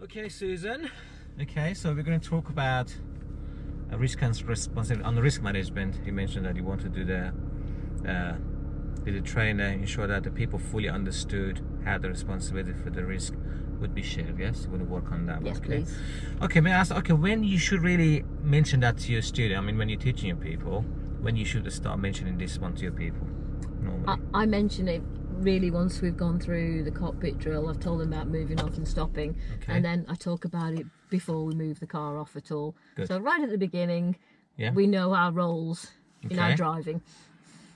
Okay, Susan. Okay, so we're going to talk about risk and responsibility on the risk management. You mentioned that you want to do the trainer, ensure that the people fully understood how the responsibility for the risk would be shared. Yes, you want to work on that. Yes, okay. please. Okay, may I ask? Okay, when you should really mention that to your student? I mean, when you're teaching your people, when you should start mentioning this one to your people? Normally, I mention it really once we've gone through the cockpit drill. I've told them about moving off and stopping, okay. and then I talk about it before we move the car off at all. Good. So right at the beginning, Yeah. we know our roles in our Okay. driving.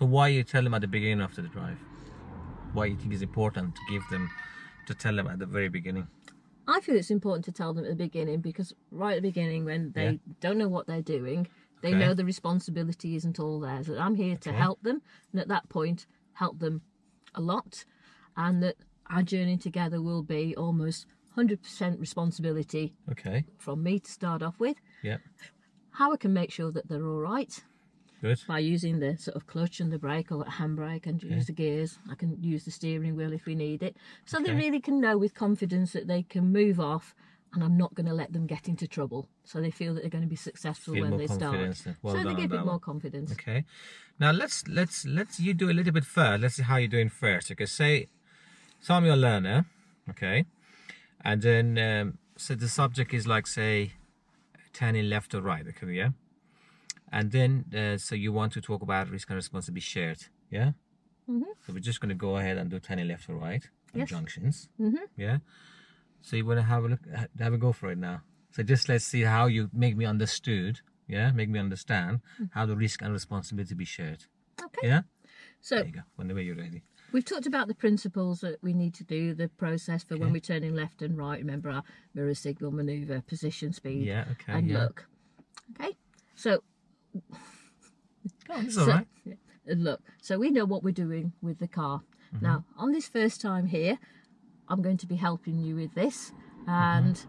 So why you tell them at the beginning after the drive? Why you think it's important to tell them at the very beginning? I feel it's important to tell them at the beginning because right at the beginning, when they don't know what they're doing, they Okay. know the responsibility isn't all theirs. That I'm here to Okay. help them, and at that point, help them a lot, and that our journey together will be almost 100% responsibility Okay. from me to start off with. Yeah. How I can make sure that they're all right Good. by using the sort of clutch and the brake or the handbrake, and use the gears. I can use the steering wheel if we need it. So they Okay. really can know with confidence that they can move off, and I'm not going to let them get into trouble. So they feel that they're going to be successful Feel when more they start. confidence then. Well so done they on get a that bit more one. confidence. Okay. Now let's you do a little bit first. Let's see how you're doing first. Okay. Say I'm your learner. Okay. And then so the subject is like, say, turning left or right. Okay. Yeah. And then so you want to talk about risk and responsibility shared. Yeah. Mm-hmm. So we're just going to go ahead and do turning left or right on Yes. junctions. Mm-hmm. Yeah. So you want to have a look, have a go for it now. So just let's see how you make me understood. Yeah, make me understand how the risk and responsibility be shared. Okay. Yeah. So There you go. Whenever you're ready. we've talked about the principles that we need to do, the process for when Okay. we're turning left and right. Remember our mirror, signal, manoeuvre, position, speed, Yeah. Okay. and yeah. look. Okay. So Oh, it's So- all right. yeah, and look, so we know what we're doing with the car. Now, on this first time here, I'm going to be helping you with this, and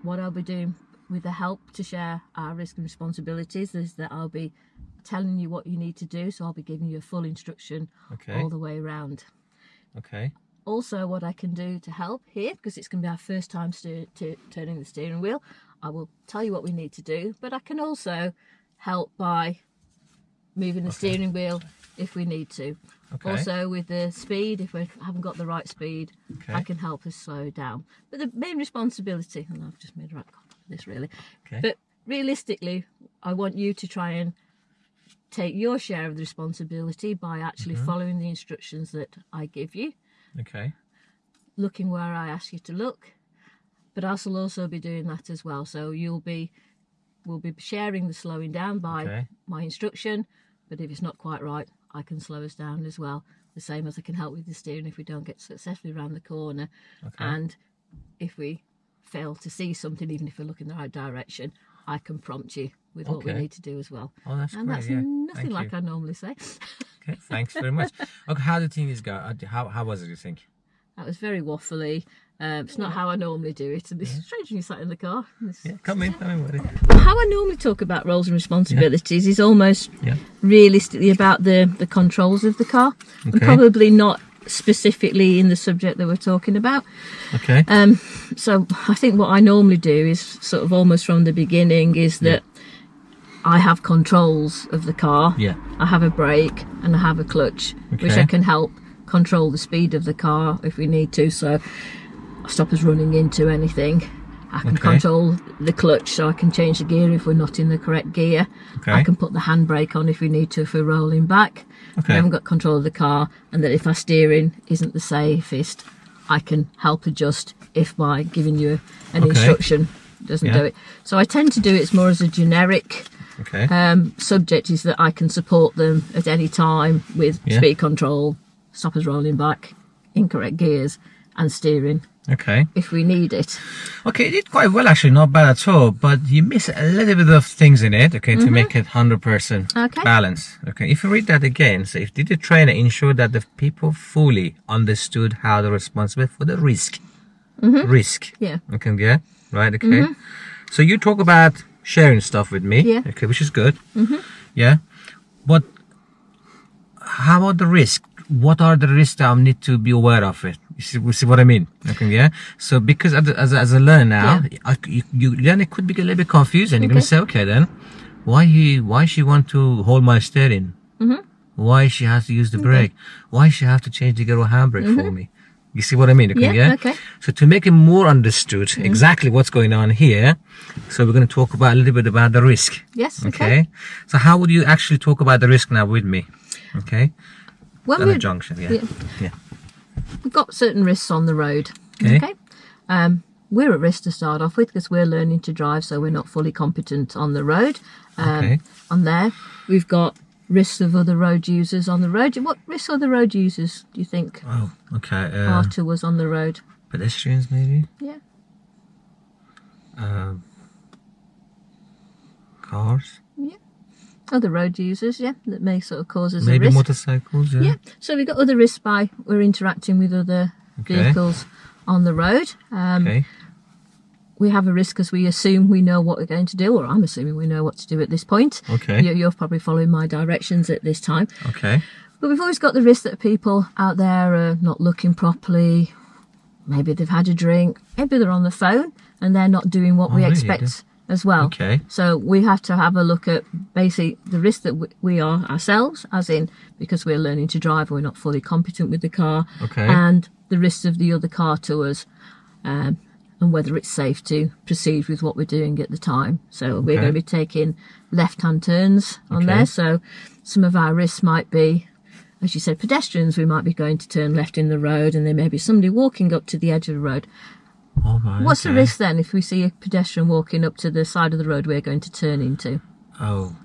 what I'll be doing with the help to share our risk and responsibilities is that I'll be telling you what you need to do, so I'll be giving you a full instruction Okay. all the way around. Okay. Also, what I can do to help here, because it's going to be our first time turning the steering wheel, I will tell you what we need to do, but I can also help by moving the steering wheel if we need to. Okay. Also with the speed, if we haven't got the right speed, Okay. I can help us slow down. But the main responsibility, and I've just made a right copy of this really, Okay. but realistically, I want you to try and take your share of the responsibility by actually following the instructions that I give you, Okay. looking where I ask you to look, but I will also be doing that as well. So we'll be sharing the slowing down by Okay. my instruction, but if it's not quite right, I can slow us down as well. The same as I can help with the steering if we don't get successfully around the corner. Okay. And if we fail to see something, even if we look in the right direction, I can prompt you with what we Okay. need to do as well. Oh, that's And great. that's Yeah. nothing Thank like you. I normally say. Okay. Thanks very much. Okay. How did things go? How was it? You think? That was very waffly. It's not how I normally do it. And it's strange when you sat in the car. Yeah. Come in. Don't worry. How I normally talk about roles and responsibilities is almost Yeah. realistically about the controls of the car, and Okay. probably not specifically in the subject that we're talking about. Okay. So I think what I normally do is sort of almost from the beginning is that I have controls of the car. Yeah. I have a brake and I have a clutch, which Okay. I can help control the speed of the car if we need to. So stop us running into anything. I can Okay. control the clutch, so I can change the gear if we're not in the correct gear. Okay. I can put the handbrake on if we need to if we're rolling back. Okay. I haven't got control of the car, and that if our steering isn't the safest, I can help adjust if by giving you an Okay. instruction doesn't Yeah. do it. So I tend to do it more as a generic Okay. subject, is that I can support them at any time with Yeah. speed control, stop us rolling back, incorrect gears, and steering Okay. if we need it. Okay, you did quite well actually, not bad at all, but you miss a little bit of things in it, okay, to make it 100% Okay. balance. Okay, if you read that again, so if did the trainer ensure that the people fully understood how they're responsible for the risk? Risk. Yeah. Okay, yeah, right, okay. So you talk about sharing stuff with me, Yeah. okay, which is good. Yeah, but how about the risk? What are the risks that I need to be aware of it? You see what I mean? Okay, yeah. So because as a learner now, you learn, it could be a little bit confusing. You're going to say, okay, then why she want to hold my steering? Why she has to use the brake? Why she have to change the gear or handbrake for me? You see what I mean? Okay, yeah. Okay. So to make it more understood exactly what's going on here, so we're going to talk about a little bit about the risk. Yes. Okay. So how would you actually talk about the risk now with me? Okay. When At we the junction, yeah. we've got certain risks on the road. Okay. We're at risk to start off with because we're learning to drive, so we're not fully competent on the road. On there, we've got risks of other road users on the road. What risks are the road users, do you think, Oh, okay. are to us on the road? Pedestrians, maybe. Yeah. Cars. Yeah. Other road users, that may sort of cause us Maybe a risk. motorcycles, yeah. Yeah. So we've got other risks by we're interacting with other vehicles on the road. Okay. We have a risk because we assume we know what we're going to do, or I'm assuming we know what to do at this point. Okay. You're probably following my directions at this time. Okay. But we've always got the risk that people out there are not looking properly. Maybe they've had a drink. Maybe they're on the phone and they're not doing what we really? expect as well. Okay. So we have to have a look at basically the risk that we are ourselves, as in because we're learning to drive, we're not fully competent with the car, Okay. and the risk of the other car to us, and whether it's safe to proceed with what we're doing at the time. So we're going to be taking left-hand turns on there. So some of our risks might be, as you said, pedestrians. We might be going to turn left in the road, and there may be somebody walking up to the edge of the road. All right. What's the risk then if we see a pedestrian walking up to the side of the road we're going to turn into? Oh,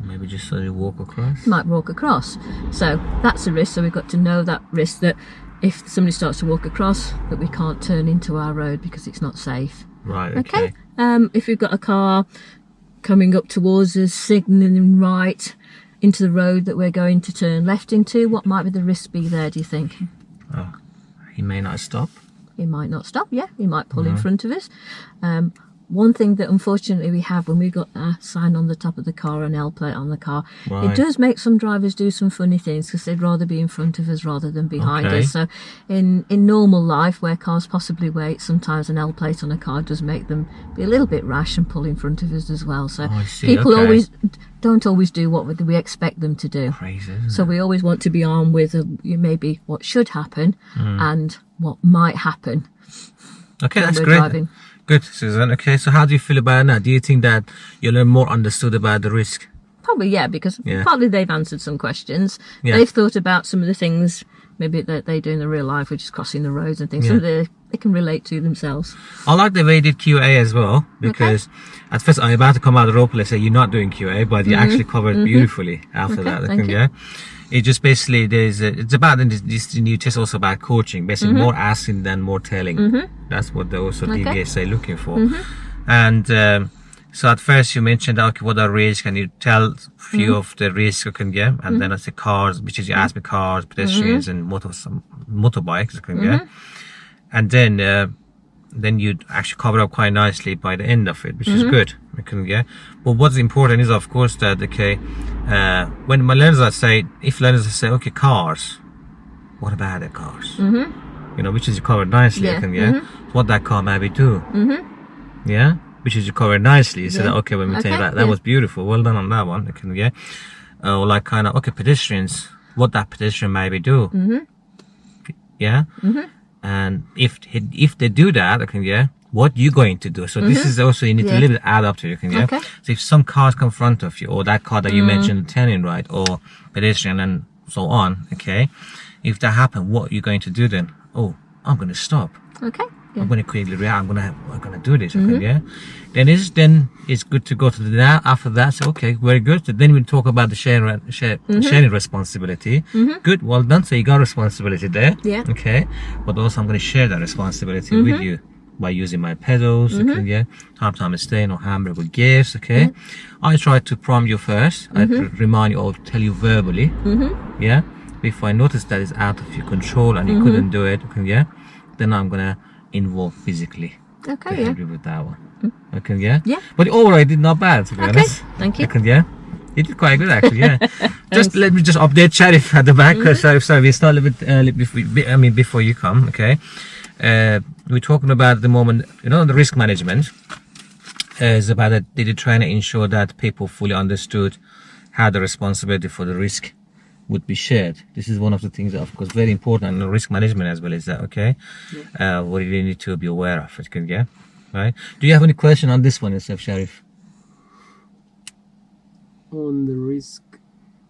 maybe just so you walk across. Might walk across. So that's a risk. So we've got to know that risk, that if somebody starts to walk across, that we can't turn into our road because it's not safe. Right. Okay. If we've got a car coming up towards us, signalling right into the road that we're going to turn left into, what might be the risk be there, do you think? Oh, he may not stop. He might not stop, he might pull in front of us. One thing that unfortunately we have when we've got a sign on the top of the car, an L plate on the car, it does make some drivers do some funny things because they'd rather be in front of us rather than behind us. So in normal life, where cars possibly wait, sometimes an L plate on a car does make them be a little bit rash and pull in front of us as well. So people don't always do what we expect them to do. Crazy, isn't so we always want to be armed with maybe what should happen and what might happen. Okay, when that's we're great. driving. Good, Susan. Okay, so how do you feel about it now? Do you think that you're more understood about the risk? Probably, because partly they've answered some questions. Yeah. They've thought about some of the things maybe that they do in the real life, which is crossing the roads and things. Some of they can relate to themselves. I like the way you did QA as well, because at first I'm about to come out of the rope and say you're not doing QA, but you actually covered beautifully after that. Thank you. Yeah. It just basically it's about this new test also about coaching, basically more asking than more telling. That's what the also DVA say looking for. And so at first you mentioned what are risks, can you tell a few of the risks you can get, and then I say cars, which is you asked me cars, pedestrians, and motorbikes you can get, and then you actually cover up quite nicely by the end of it, which is good. But what's important is, of course, that when my learners say, okay, cars, what about the cars? Which is covered nicely. What that car maybe do? Which is covered nicely. So that, okay, when we tell you that was beautiful. Well done on that one. Or like kind of, okay, pedestrians, what that pedestrian maybe do? And if they do that, what you going to do? So this is also, you need to a little bit add up to it. So if some cars come in front of you, or that car that you mentioned turning right, or pedestrian and so on, if that happen, what are you going to do then? Oh, I'm going to stop. I'm going to quickly react. I'm going to do this. Then it's good to go to the now. After that, so okay, very good. So then we talk about the sharing responsibility. Good, well done. So you got responsibility there. Okay, but also I'm going to share that responsibility with you by using my pedals. Time staying or handbrake with gears. I try to prompt you first. I remind you or tell you verbally. If I notice that it's out of your control and you couldn't do it, then I'm gonna involve physically to help you with that one. But overall, I did not bad, to be honest. Thank you. You did quite good actually, yeah. Just let me just update Sharif at the back. Sorry, we start a little bit early before you come, okay? We're talking about at the moment, the risk management. Is about that did you trying to ensure that people fully understood how the responsibility for the risk would be shared. This is one of the things that, of course, very important in risk management as well. Is that okay? Yeah. What you need to be aware of, yeah? Right? Do you have any question on this one yourself, Sharif? On the risk,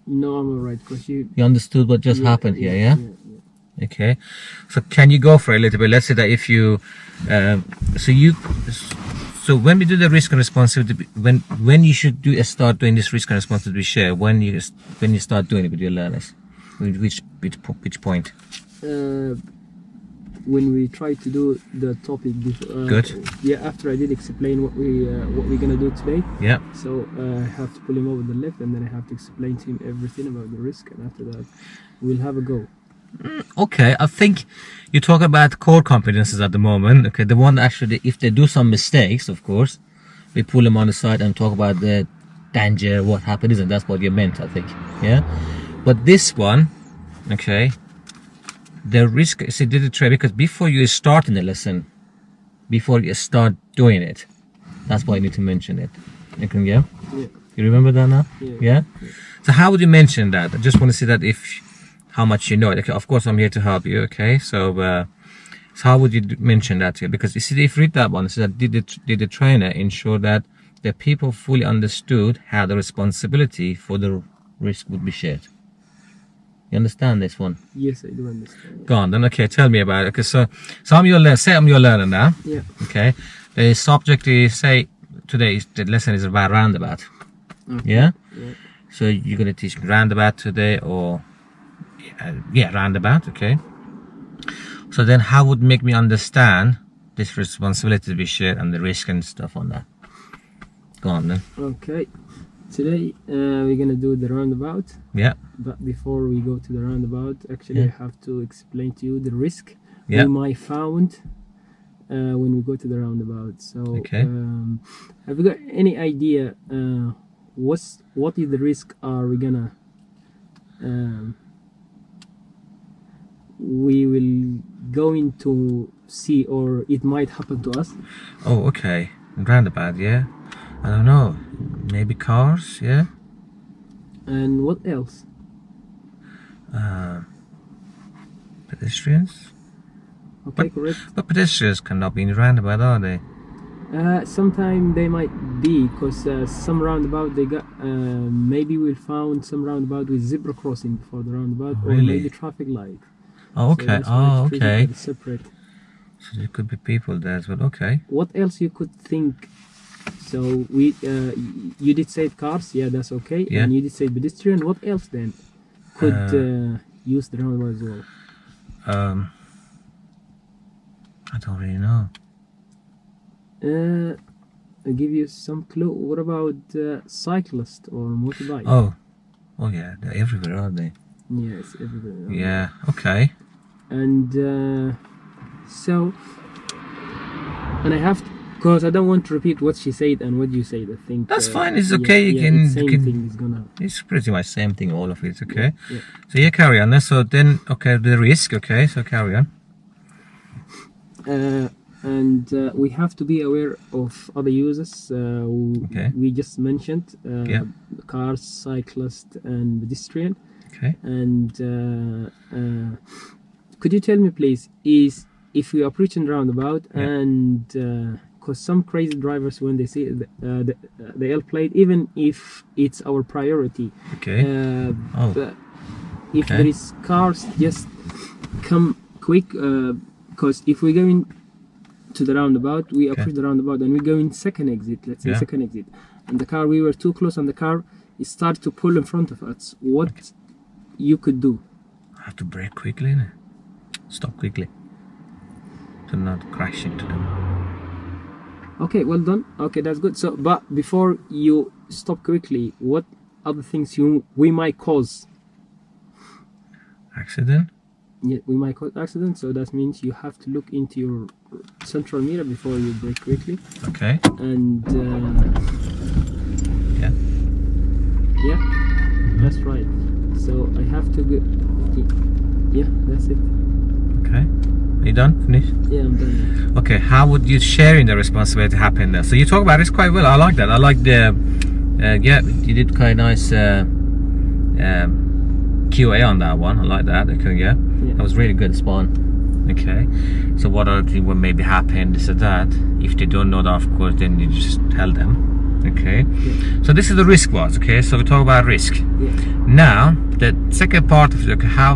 no, I'm alright, because you understood what just happened here, yeah? Okay, so can you go for a little bit? Let's say that if you so when we do the risk and responsibility, when you should start doing this risk and responsibility share, when you start doing it with your learners, which point? When we try to do the topic before, good. Yeah, after I did explain what we're gonna do today. Yeah. So I have to pull him over the left, and then I have to explain to him everything about the risk, and after that, we'll have a go. Okay, I think you talk about core competences at the moment. Okay, the one actually, if they do some mistakes, of course, we pull them on the side and talk about the danger, what happened, isn't that's what you meant, I think. Yeah, but this one, okay, the risk is did the tray because before you start in the lesson, before you start doing it, that's why you need to mention it. Okay, yeah. You remember that now? Yeah. So how would you mention that? I just want to see that how much you know it. Okay, of course I'm here to help you. Okay, so how would you mention that here? Because you see, if you read that one, it says that did the trainer ensure that the people fully understood how the responsibility for the risk would be shared? You understand this one? Yes, I do understand. Go on then. Okay, tell me about it. Okay, so I'm your learner now. Yeah. Okay, the subject is, say today the lesson is about roundabout. Okay. Yeah. So you're gonna teach me roundabout today, or roundabout. Okay, so then how would make me understand this responsibility to be shared and the risk and stuff on that? Go on then. Okay, today we're gonna do the roundabout. Yeah. But before we go to the roundabout, actually I have to explain to you the risk we might found when we go to the roundabout. So have you got any idea what is the risk are we gonna we will going to see, or it might happen to us? Oh, okay. Roundabout, yeah. I don't know. Maybe cars, yeah. And what else? Pedestrians. Okay, correct. But pedestrians cannot be in the roundabout, are they? Sometimes they might be, because some roundabout they got maybe we found some roundabout with zebra crossing before the roundabout, really? Or maybe traffic light. Oh, okay. So okay. Separate. So there could be people there as well. Okay. What else you could think? So we you did say cars, yeah, that's okay. Yeah. And you did say pedestrian. What else then could use the roundabout as well? I don't really know. I'll give you some clue. What about cyclist or motorbike? Oh yeah, they're everywhere, aren't they? Yes, everywhere. Yeah. Okay. And so, and I have to, because I don't want to repeat what she said and what you said. I think that's fine. It's okay. You same can. Thing is gonna. It's pretty much same thing. All of it. Okay. Yeah. So yeah, carry on. So then, okay, the risk. Okay, so carry on. And we have to be aware of other users. We just mentioned cars, cyclists, and pedestrian. Okay. And could you tell me, please, is if we are preaching roundabout and because some crazy drivers, when they see the L plate, even if it's our priority, if there is cars, just come quick, because if we're going to the roundabout, we approach the roundabout and we go in second exit, let's say second exit, and the car, we were too close and the car started to pull in front of us. What you could do? I have to brake quickly, innit? Stop quickly to not crash into them. Okay, well done. Okay, that's good. So, but before you stop quickly, what other things we might cause? Accident? Yeah, we might cause accident. So that means you have to look into your central mirror before you brake quickly. Okay. And That's right. So I have to go. Yeah, that's it. Okay. Are you done? Finished? Yeah, I'm done. Okay, how would you sharing the responsibility happen there? So you talk about this quite well. I like that. I like the yeah, you did quite nice QA on that one. I like that. Okay, yeah, that was really good, spot on. Okay, so what are the, what maybe happen, this or that? If they don't know that, of course, then you just tell them. Okay, so this is the risk was. Okay, so we talk about risk. Now the second part of the, how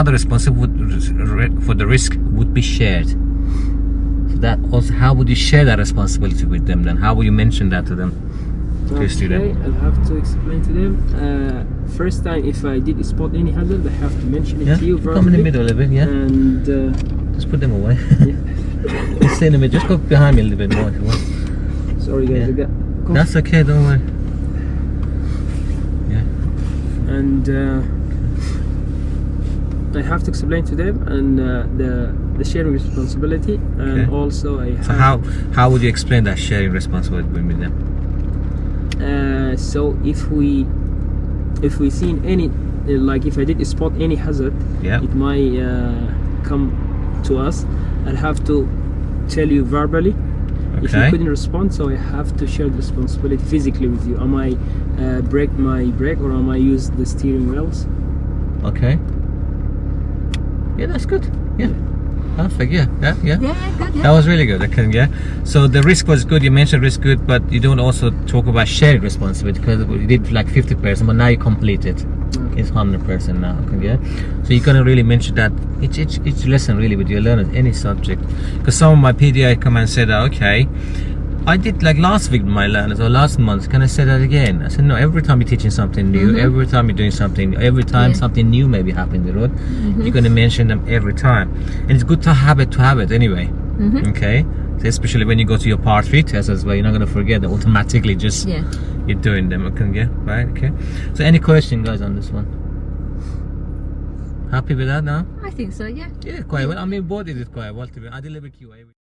the responsibility for the risk would be shared. So that also, how would you share that responsibility with them then? How would you mention that to them? Okay, I'll have to explain to them. First time, if I did spot any hazard, I have to mention it to you verbally. Come in the middle a little bit, yeah. And just put them away. Just stay in the middle. Just go behind me a little bit more if you want. Sorry guys, I got cough. That's okay, don't worry. Yeah. And I have to explain to them and the sharing responsibility, and also I have. So how would you explain that sharing responsibility with them? So if we seen any, like if I did spot any hazard, it might come to us. I'll have to tell you verbally. If you couldn't respond, so I have to share the responsibility physically with you. Am I break my brake, or am I use the steering wheels? Okay. Yeah, that's good. Yeah. Perfect. Yeah, good. Yeah. That was really good. So the risk was good. You mentioned risk good, but you don't also talk about shared responsibility, because you did like 50%, but now you complete it. It's 100% now. So you're gonna really mention that each lesson really with your learners, any subject. Because some of my PDI come and said, okay, I did like last week with my learners, or last month, can I say that again? I said, no, every time you're teaching something new, every time you're doing something, every time something new maybe happens in the road, you're going to mention them every time. And it's good to have it anyway. Okay? So especially when you go to your part 3 test as well, you're not going to forget that automatically, just you're doing them. Right? Okay. So any question, guys, on this one? Happy with that now? I think so, yeah. Yeah, quite well. I mean, both did it quite well. I delivered QA.